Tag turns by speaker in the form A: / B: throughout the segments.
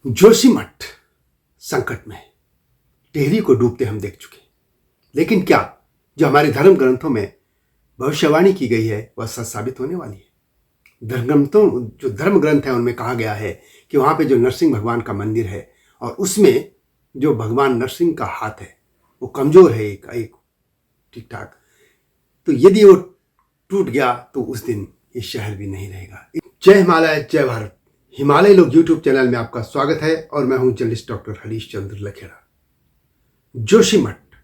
A: जोशीमठ संकट में टिहरी को डूबते हम देख चुके। लेकिन क्या जो हमारे धर्म ग्रंथों में भविष्यवाणी की गई है वह सच साबित होने वाली है? जो धर्म ग्रंथ है उनमें कहा गया है कि वहां पे जो नरसिंह भगवान का मंदिर है और उसमें जो भगवान नरसिंह का हाथ है वो कमजोर है, एक ठीक ठाक, तो यदि वो टूट गया तो उस दिन ये शहर भी नहीं रहेगा। जय हिमालय, जय भारत। हिमालय लोग यूट्यूब चैनल में आपका स्वागत है और मैं हूं जर्नलिस्ट डॉक्टर हरीश चंद्र लखेड़ा। जोशीमठ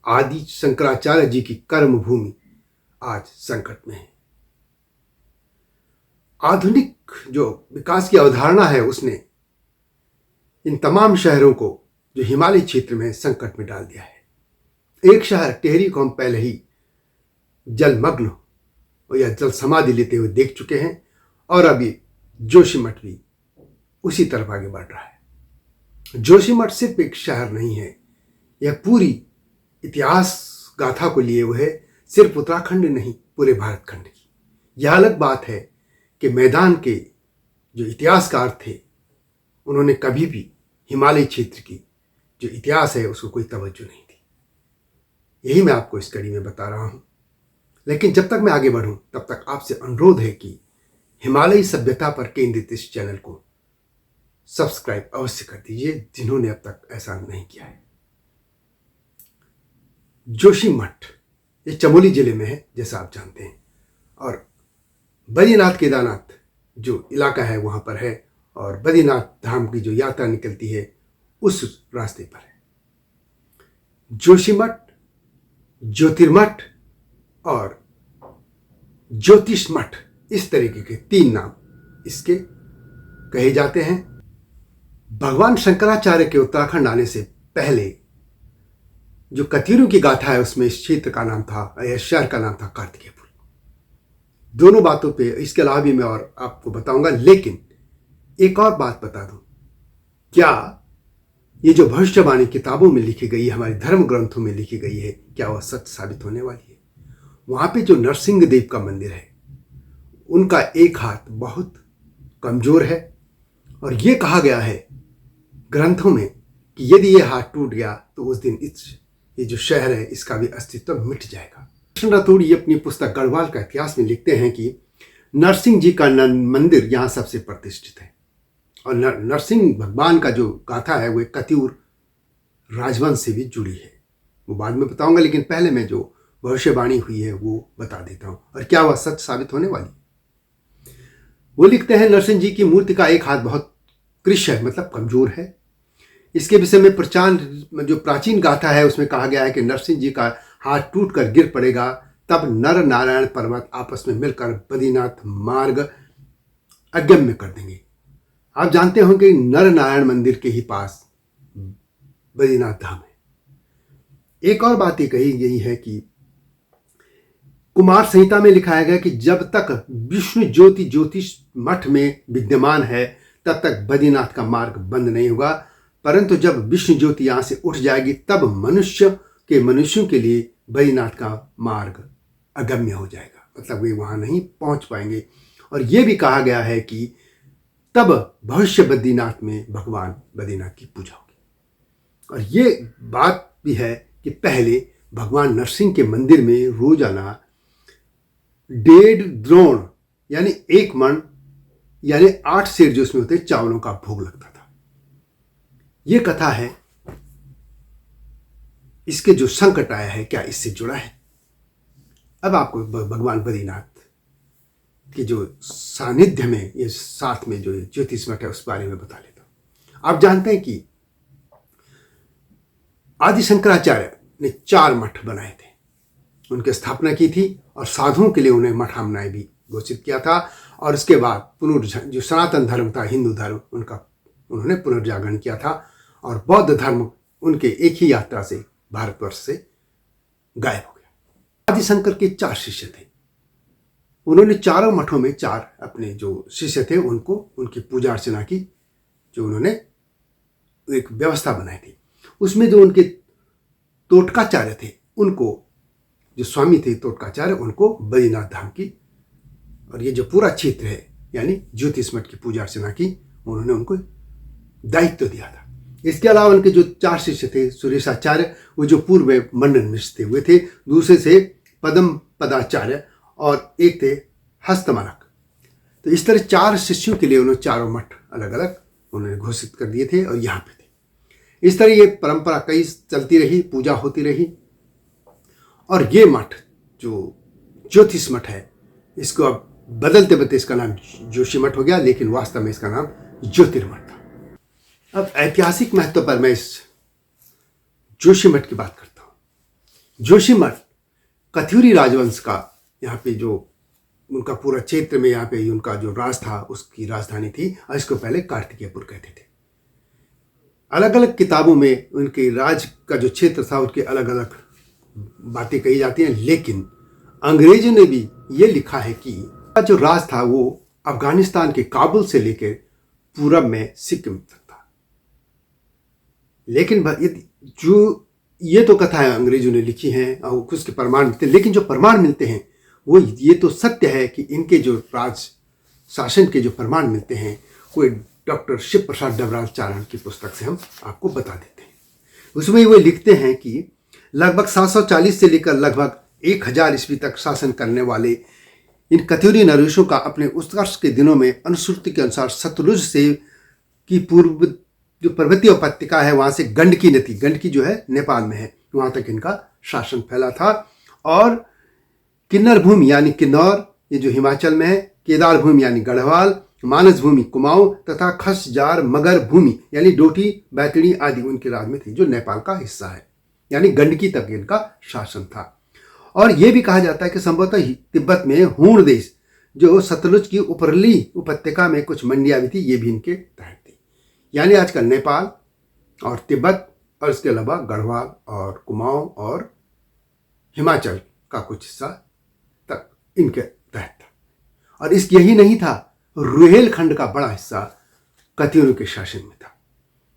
A: आदि शंकराचार्य जी की कर्म भूमि आज संकट में है। आधुनिक जो विकास की अवधारणा है उसने इन तमाम शहरों को जो हिमालय क्षेत्र में संकट में डाल दिया है। एक शहर टिहरी को हम पहले ही जलमग्न या जल समाधि लेते हुए देख चुके हैं और अभी जोशीमठ भी उसी तरफ आगे बढ़ रहा है। जोशीमठ सिर्फ एक शहर नहीं है, यह पूरी इतिहास गाथा को लिए हुए है, सिर्फ उत्तराखंड नहीं पूरे भारत खंड की। यह अलग बात है कि मैदान के जो इतिहासकार थे उन्होंने कभी भी हिमालय क्षेत्र की जो इतिहास है उसको कोई तवज्जो नहीं दी। यही मैं आपको इस कड़ी में बता रहा हूं। लेकिन जब तक मैं आगे बढ़ूं तब तक आपसे अनुरोध है कि हिमालयी सभ्यता पर केंद्रित इस चैनल को सब्सक्राइब अवश्य कर दीजिए जिन्होंने अब तक ऐसा नहीं किया है। जोशीमठ ये चमोली जिले में है जैसा आप जानते हैं, और बद्रीनाथ केदारनाथ जो इलाका है वहां पर है और बद्रीनाथ धाम की जो यात्रा निकलती है उस रास्ते पर है। जोशीमठ, ज्योतिर्मठ और ज्योतिषमठ, इस तरीके के तीन नाम इसके कहे जाते हैं। भगवान शंकराचार्य के उत्तराखंड आने से पहले जो कतियों की गाथा है उसमें इस क्षेत्र का नाम था, या शहर का नाम था कार्तिकेयपुर। दोनों बातों पे इसके अलावा भी मैं और आपको बताऊंगा, लेकिन एक और बात बता दूं, क्या ये जो भविष्यवाणी किताबों में लिखी गई है, हमारे धर्म ग्रंथों में लिखी गई है, क्या वह सच साबित होने वाली है? वहां पे जो नरसिंह देव का मंदिर है उनका एक हाथ बहुत कमजोर है और ये कहा गया है ग्रंथों में कि यदि ये हाथ टूट गया तो उस दिन ये जो शहर है इसका भी अस्तित्व मिट जाएगा। कृष्ण राठौड़ ये अपनी पुस्तक गढ़वाल का इतिहास में लिखते हैं कि नरसिंह जी का मंदिर यहाँ सबसे प्रतिष्ठित है और नरसिंह भगवान का जो गाथा है वो एक कतियूर राजवंश से भी जुड़ी है। वो बाद में बताऊंगा, लेकिन पहले मैं जो भविष्यवाणी हुई है वो बता देता हूं और क्या वह सच साबित होने वाली। वो लिखते हैं नरसिंह जी की मूर्ति का एक हाथ बहुत कृश है, मतलब कमजोर है। इसके विषय में जो प्राचीन गाथा है उसमें कहा गया है कि नरसिंह जी का हाथ टूटकर गिर पड़ेगा, तब नर नारायण पर्वत आपस में मिलकर बद्रीनाथ मार्ग अगम्य कर देंगे। आप जानते हो कि नर नारायण मंदिर के ही पास बद्रीनाथ धाम है। एक और बात ये कही गई है कि कुमार संहिता में लिखाया गया कि जब तक विष्णु ज्योति ज्योतिष मठ में विद्यमान है तब तक बद्रीनाथ का मार्ग बंद नहीं होगा, परंतु जब विष्णु ज्योति यहां से उठ जाएगी तब मनुष्यों के लिए बद्रीनाथ का मार्ग अगम्य हो जाएगा, मतलब वे वहां नहीं पहुंच पाएंगे। और यह भी कहा गया है कि तब भविष्य बद्रीनाथ में भगवान बद्रीनाथ की पूजा होगी। और ये बात भी है कि पहले भगवान नरसिंह के मंदिर में रोजाना 1.5 द्रोण यानी 1 मन यानी 8 सेर जो उसमें होते चावलों का भोग लगता था। यह कथा है। इसके जो संकट आया है क्या इससे जुड़ा है? अब आपको भगवान बद्रीनाथ के जो सानिध्य में ये साथ में जो ज्योतिष मठ है उस बारे में बता लेता हूं। आप जानते हैं कि आदि शंकराचार्य ने 4 मठ बनाए थे, उनकी स्थापना की थी और साधुओं के लिए उन्हें मठामनाएं भी घोषित किया था। और उसके बाद जो सनातन धर्म था, हिंदू धर्म, उन्होंने पुनर्जागरण किया था और बौद्ध धर्म उनके एक ही यात्रा से भारतवर्ष से गायब हो गया। आदि शंकर के 4 शिष्य थे। उन्होंने चारों मठों में 4 अपने जो शिष्य थे उनको उनकी पूजा अर्चना की, जो उन्होंने एक व्यवस्था बनाई थी। उसमें जो उनके तोटकाचार्य थे, उनको जो स्वामी थे तोटकाचार्य, उनको बद्रीनाथ धाम की और ये जो पूरा क्षेत्र है यानी ज्योतिष मठ की पूजा अर्चना की, उन्होंने उनको दायित्व दिया था। इसके अलावा उनके जो 4 शिष्य थे, सुरेशाचार्य, वो जो पूर्व में मंडन मिश्र थे हुए थे, दूसरे से पदम पदाचार्य और एक थे हस्तमालक। तो इस तरह 4 शिष्यों के लिए उन्होंने चारों मठ अलग अलग उन्होंने घोषित कर दिए थे और यहाँ पे थे। इस तरह ये परंपरा कई चलती रही, पूजा होती रही। और ये मठ जो ज्योतिष मठ है, इसको अब बदलते बदलते इसका नाम जोशी मठ हो गया, लेकिन वास्तव में इसका नाम ज्योतिर्मठ था। अब ऐतिहासिक महत्व पर मैं इस जोशी मठ की बात करता हूँ। जोशी मठ कथयूरी राजवंश का यहाँ पे जो उनका पूरा क्षेत्र में यहाँ पे उनका जो राज था उसकी राजधानी थी, और इसको पहले कार्तिकेयपुर कहते थे। अलग अलग किताबों में उनके राज का जो क्षेत्र था उसके अलग अलग बातें कही जाती हैं, लेकिन अंग्रेजों ने भी ये लिखा है कि जो राज था वो अफगानिस्तान के काबुल से लेकर पूरब में सिक्किम तक था। लेकिन जो ये तो कथाएं अंग्रेजों ने लिखी हैं और उसके प्रमाण मिलते हैं, लेकिन जो प्रमाण मिलते हैं वो ये तो सत्य है कि इनके जो राज शासन के जो प्रमाण मिलते हैं वो डॉक्टर शिव प्रसाद डबराल चारण की पुस्तक से हम आपको बता देते हैं। उसमें वो लिखते हैं कि लगभग 740 से लेकर लगभग 1000 ईस्वी तक शासन करने वाले इन कथयूरी नरेशों का अपने उत्कर्ष के दिनों में अनुश्रुति के अनुसार सतलुज से की पूर्व जो पर्वतीय उपत्यका है वहाँ से गंडकी नदी, गंडकी जो है नेपाल में है, वहाँ तक इनका शासन फैला था। और किन्नर भूमि यानी किन्नौर, ये जो हिमाचल में है, केदार भूमि यानी गढ़वाल, मानस भूमि कुमाऊं तथा खसजार मगर भूमि यानी डोटी बैतडी आदि उनके राज में थी, जो नेपाल का हिस्सा है, यानी गंडकी तक इनका शासन था। और यह भी कहा जाता है कि संभवतः तिब्बत में हूण देश जो सतलुज की उपरली उपत्यका में कुछ मंडियां भी थी, ये भी इनके तहत थी। यानी आजकल नेपाल और तिब्बत और इसके अलावा गढ़वाल और कुमाऊं और हिमाचल का कुछ हिस्सा तक इनके तहत था। और इस यही नहीं था, रुहेलखंड का बड़ा हिस्सा कथयूरियों के शासन में था,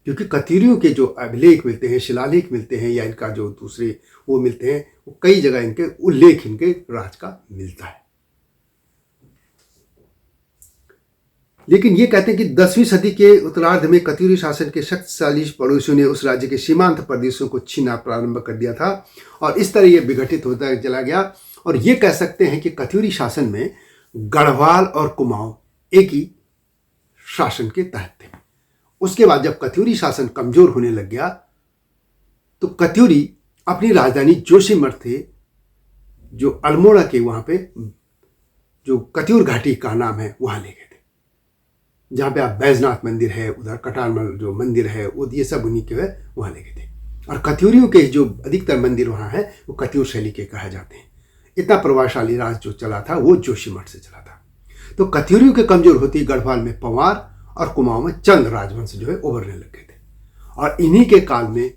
A: क्योंकि कथयूरियों के जो अभिलेख मिलते हैं, शिलालेख मिलते हैं या इनका जो दूसरे वो मिलते हैं, वो कई जगह इनके उल्लेख इनके राज का मिलता है। लेकिन ये कहते हैं कि 10वीं सदी के उत्तरार्ध में कथयूरी शासन के शक्तिशाली पड़ोसियों ने उस राज्य के सीमांत प्रदेशों को छीना प्रारंभ कर दिया था और इस तरह ये विघटित होता चला गया। और ये कह सकते हैं कि कथयूरी शासन में गढ़वाल और कुमाऊं एक ही शासन के तहत थे। उसके बाद जब कथयूरी शासन कमजोर होने लग गया तो कथयूरी अपनी राजधानी जोशीमठ थे, जो अल्मोड़ा के वहां पे जो कथयूर घाटी का नाम है वहां ले गए थे, जहां पे आप बैजनाथ मंदिर है, उधर कटारमल जो मंदिर है, ये सब उन्हीं के वहां ले गए थे। और कथयूरियों के जो अधिकतर मंदिर वहां है वो कथयूर शैली के कहा जाते हैं। इतना प्रभावशाली राज जो चला था वो जोशीमठ से चला था। तो कथयूरियों के कमजोर होती गढ़वाल में पंवार और कुमाऊं में चंद राजवंश जो है उभरने लग गए थे। और इन्हीं के काल में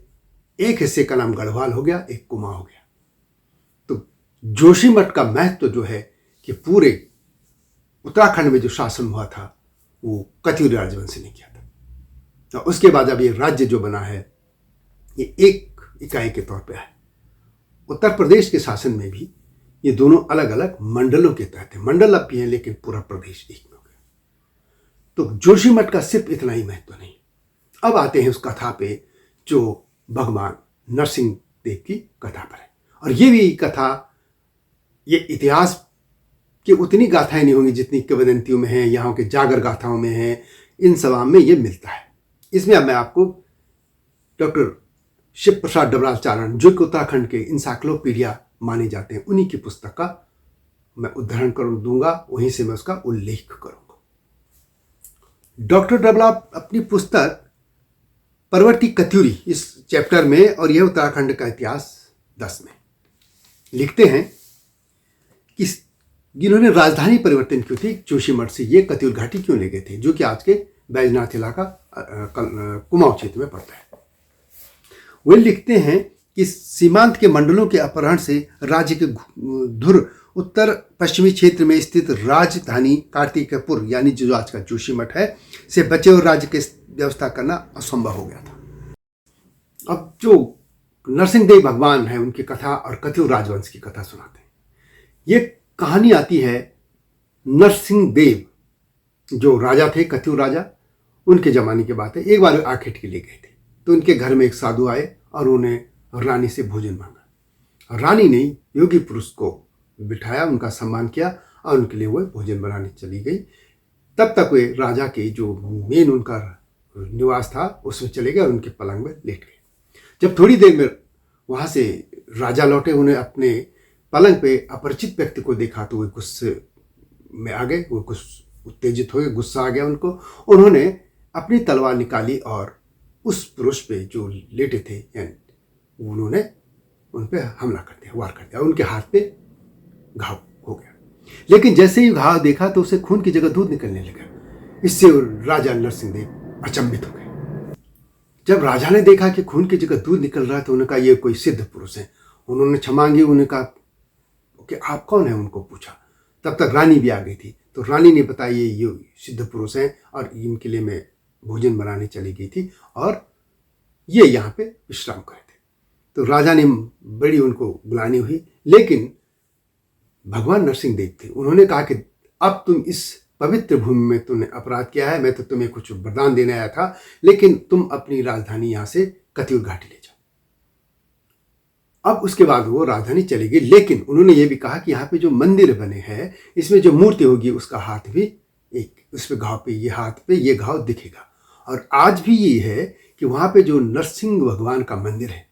A: एक हिस्से का नाम गढ़वाल हो गया, एक कुमाऊं हो गया। तो जोशीमठ का महत्व जो है कि पूरे उत्तराखंड में जो शासन हुआ था वो कथयूरी राजवंश ने किया था। और उसके बाद अब ये राज्य जो बना है ये एक इकाई के तौर पे है। उत्तर प्रदेश के शासन में भी ये दोनों अलग अलग मंडलों के तहत है। मंडल अब भी हैं लेकिन पूरा प्रदेश एक में हो गया। तो जोशीमठ का सिर्फ इतना ही महत्व नहीं। अब आते हैं उस कथा पे जो भगवान नरसिंह देव की कथा पर है। और ये भी कथा, ये इतिहास की उतनी गाथाएं नहीं होंगी जितनी किंवदंतियों में है, यहाँ के जागर गाथाओं में है, इन सवाम में ये मिलता है। इसमें अब मैं आपको डॉक्टर शिव प्रसाद डबराल चारण, जो कि उत्तराखंड के इंसाइक्लोपीडिया माने जाते हैं, उन्हीं की पुस्तक का मैं उदाहरण कर दूंगा, वहीं से मैं उसका उल्लेख करूंगा। डॉक्टर डबराल अपनी पुस्तक परवर्ती कथयूरी इस चैप्टर में और यह उत्तराखंड का इतिहास 10 में लिखते हैं कि जिन्होंने राजधानी परिवर्तन की थी जोशीमठ से, ये कथयूर घाटी क्यों ले गए थे, जो कि आज के बैजनाथ इलाका कुमाऊं क्षेत्र में पड़ता है। वे लिखते हैं कि सीमांत के मंडलों के अपहरण से राज्य के धुर उत्तर पश्चिमी क्षेत्र में स्थित राजधानी कार्तिकेयपुर यानी जो आज का जोशीमठ है से बचे हुए राज्य की व्यवस्था करना असंभव हो गया था। अब जो नरसिंह देव भगवान है उनकी कथा और कथयूर राजवंश की कथा सुनाते हैं। ये कहानी आती है नरसिंह देव जो राजा थे, कथयूर राजा, उनके ज़माने की बात है। एक बार आखेट के लिए गए थे, तो उनके घर में एक साधु आए और उन्हें रानी से भोजन मांगा। रानी ने योगी पुरुष को बिठाया, उनका सम्मान किया और उनके लिए वो भोजन बनाने चली गई। तब तक वे राजा के जो मेन उनका निवास था उसमें चले गए और उनके पलंग में लेट गए। जब थोड़ी देर में वहाँ से राजा लौटे, उन्हें अपने पलंग पे अपरिचित व्यक्ति को देखा तो वे गुस्से में आ गए, वो कुछ उत्तेजित हो गए, गुस्सा आ गया उनको। उन्होंने अपनी तलवार निकाली और उस पुरुष पे जो लेटे थे उन्होंने उन पे हमला कर दिया, वार कर दिया। उनके हाथ पे घाव हो गया, लेकिन जैसे ही घाव देखा तो उसे खून की जगह दूध निकलने लगा। इससे राजा नरसिंह देव अचंभित हो गए। जब राजा ने देखा कि खून की जगह दूध निकल रहा है तो उन्होंने कहा ये कोई सिद्ध पुरुष है। उन्होंने क्षमा मांगी, उन्होंने कहा कि आप कौन है, उनको पूछा। तब तक रानी भी आ गई थी, तो रानी ने बताया ये सिद्ध पुरुष हैं और इनके लिए मैं भोजन बनाने चली गई थी और ये यहाँ पे विश्राम कर थे। तो राजा ने बड़ी उनको बुलानी हुई, लेकिन भगवान नरसिंह देव थे। उन्होंने कहा कि अब तुम इस पवित्र भूमि में तुमने अपराध किया है, मैं तो तुम्हें कुछ वरदान देने आया था, लेकिन तुम अपनी राजधानी यहाँ से कतियूर घाटी ले जाओ। अब उसके बाद वो राजधानी चली गई, लेकिन उन्होंने ये भी कहा कि यहाँ पे जो मंदिर बने हैं इसमें जो मूर्ति होगी उसका हाथ भी एक, उस पे घाव पे ये हाथ पे ये घाव दिखेगा। और आज भी ये है कि वहाँ पे जो नरसिंह भगवान का मंदिर है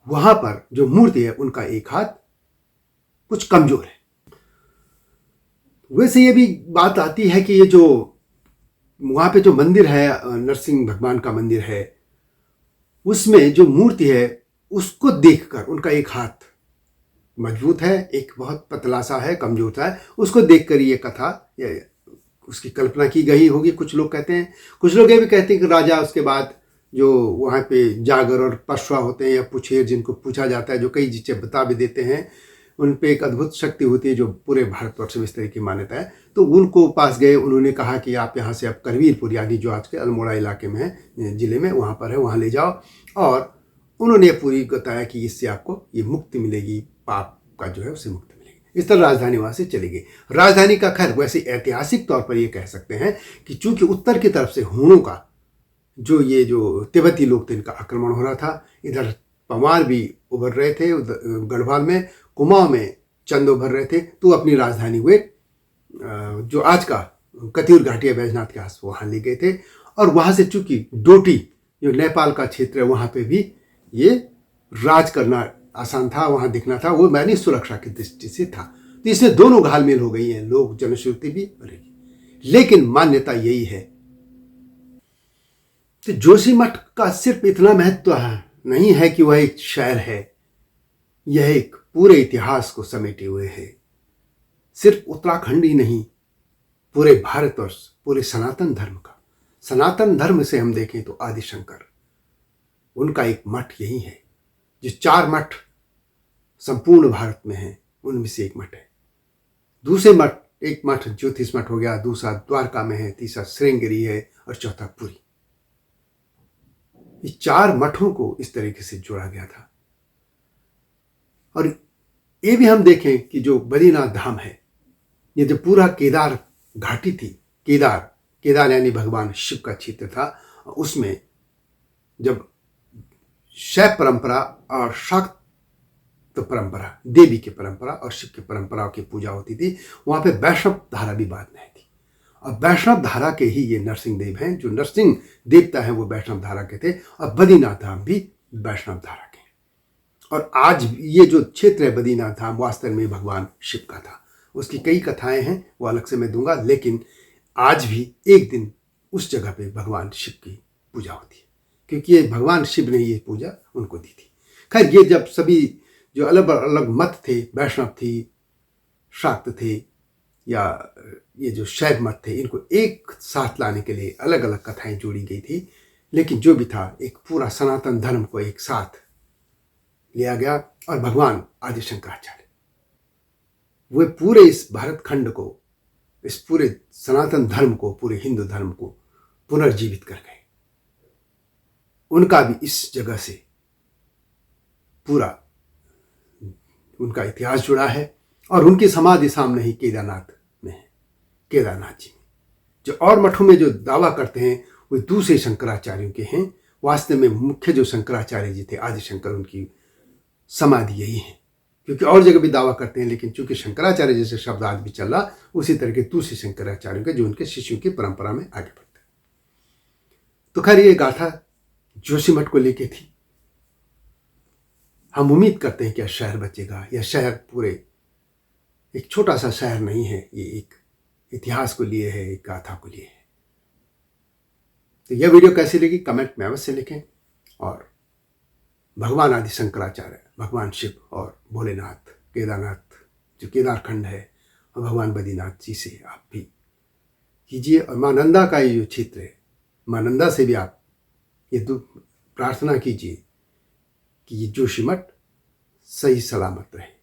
A: वहाँ पर जो मूर्ति है उनका एक हाथ कुछ कमजोर है। वैसे ये भी बात आती है कि ये जो वहाँ पे जो मंदिर है नरसिंह भगवान का मंदिर है उसमें जो मूर्ति है उसको देखकर उनका एक हाथ मजबूत है, एक बहुत पतला सा है, कमजोर सा है, उसको देखकर ये कथा उसकी कल्पना की गई होगी, कुछ लोग कहते हैं। कुछ लोग ये भी कहते हैं कि राजा उसके बाद जो वहाँ पे जागर और पशवा होते हैं या पुछेर जिनको पूछा जाता है, जो कई चीज़ें बता भी देते हैं, उन पे एक अद्भुत शक्ति होती है जो पूरे भारतवर्ष में इस तरह की मान्यता है। तो उनको पास गए, उन्होंने कहा कि आप यहाँ से अब करवीरपुर यानी जो आज के अल्मोड़ा इलाके में है, जिले में, वहाँ पर है, वहाँ ले जाओ। और उन्होंने पूरी बताया कि इससे आपको ये मुक्ति मिलेगी, पाप का जो है उससे मुक्ति मिलेगी। इस तरह राजधानी वहाँ से चली गई। राजधानी का खैर वैसे ऐतिहासिक तौर पर ये कह सकते हैं कि चूंकि उत्तर की तरफ से हूणों का जो तिब्बती लोग थे इनका आक्रमण हो रहा था, इधर पंवार भी उभर रहे थे, गढ़वाल में, कुमाऊं में चंद उभर रहे थे, तो अपनी राजधानी हुए जो आज का कतियूर घाटी है बैजनाथ के आस वहाँ ले गए थे। और वहाँ से चूंकि डोटी जो नेपाल का क्षेत्र है वहाँ पे भी ये राज करना आसान था, वहाँ दिखना था, वो मैंने सुरक्षा की दृष्टि से था। तो इसमें दोनों घालमेल हो गई हैं, लोग जनश्रुति भी बढ़ेगी। लेकिन मान्यता यही है कि जोशीमठ का सिर्फ इतना महत्व नहीं है कि वह एक शहर है, यह एक पूरे इतिहास को समेटे हुए है। सिर्फ उत्तराखंड ही नहीं, पूरे भारतवर्ष, पूरे सनातन धर्म का। सनातन धर्म से हम देखें तो आदिशंकर, उनका एक मठ यही है। जो 4 मठ संपूर्ण भारत में हैं उनमें से एक मठ है। दूसरे मठ, एक मठ ज्योतिष मठ हो गया, दूसरा द्वारका में है, तीसरा श्रृंगेरी है और चौथा पुरी। ये 4 मठों को इस तरीके से जोड़ा गया था। और ये भी हम देखें कि जो बद्रीनाथ धाम है, ये जो पूरा केदार घाटी थी, केदार यानी भगवान शिव का क्षेत्र था, उसमें जब शैव परंपरा और शाक्त परंपरा, देवी की परंपरा और शिव की परंपरा की पूजा होती थी, वहाँ पे वैष्णव धारा भी बाद में आई थी। और वैष्णव धारा के ही ये नरसिंह देव हैं, जो नरसिंह देवता हैं वो वैष्णव धारा के थे, और बद्रीनाथ धाम भी वैष्णव धारा के। और आज ये जो क्षेत्र है बद्रीनाथ धाम वास्तव में भगवान शिव का था। उसकी कई कथाएं हैं, वो अलग से मैं दूंगा, लेकिन आज भी एक दिन उस जगह पे भगवान शिव की पूजा होती है, क्योंकि ये भगवान शिव ने ये पूजा उनको दी थी। खैर, ये जब सभी जो अलग अलग मत थे, वैष्णव थी, शाक्त थे, या ये जो शैव मत थे, इनको एक साथ लाने के लिए अलग अलग कथाएं जोड़ी गई थी। लेकिन जो भी था, एक पूरा सनातन धर्म को एक साथ लिया गया। और भगवान आदि शंकराचार्य वे पूरे इस भारत खंड को, इस पूरे सनातन धर्म को, पूरे हिंदू धर्म को पुनर्जीवित कर गए। उनका भी इस जगह से पूरा उनका इतिहास जुड़ा है। और उनकी समाधि सामने ही केदारनाथ में है, केदारनाथ जी में। जो और मठों में जो दावा करते हैं वो दूसरे शंकराचार्यों के हैं। वास्तव में मुख्य जो शंकराचार्य जी थे आदि शंकर, उनकी समाधि यही है। क्योंकि और जगह भी दावा करते हैं, लेकिन चूंकि शंकराचार्य जैसे शब्द आज भी चल रहा, उसी तरह के दूसरे शंकराचार्यों के जो उनके शिष्यों की परंपरा में आगे बढ़ते हैं। तो खैर ये गाथा जोशीमठ को लेके थी। हम उम्मीद करते हैं कि यह शहर बचेगा। यह शहर पूरे एक छोटा सा शहर नहीं है, ये एक इतिहास को लिए है, एक गाथा को लिए है। तो यह वीडियो कैसी लगी कमेंट में अवश्य लिखें। और भगवान आदि शंकराचार्य, भगवान शिव और भोलेनाथ, केदारनाथ जो केदारखंड है, और भगवान बद्रीनाथ जी से आप भी कीजिए। और मां नंदा का ये जो क्षेत्र है, मां नंदा से भी आप ये प्रार्थना कीजिए कि ये जोशीमठ सही सलामत रहे,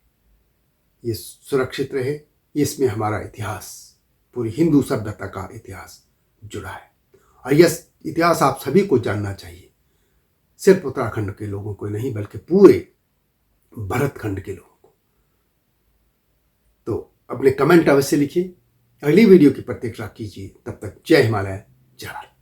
A: ये सुरक्षित रहे। इसमें हमारा इतिहास, पूरी हिंदू सभ्यता का इतिहास जुड़ा है। और यह इतिहास आप सभी को जानना चाहिए, सिर्फ उत्तराखंड के लोगों को नहीं बल्कि पूरे भरतखंड के लोगों को। तो अपने कमेंट अवश्य लिखिए, अगली वीडियो की प्रतीक्षा कीजिए। तब तक जय हिमालय, जय भारत।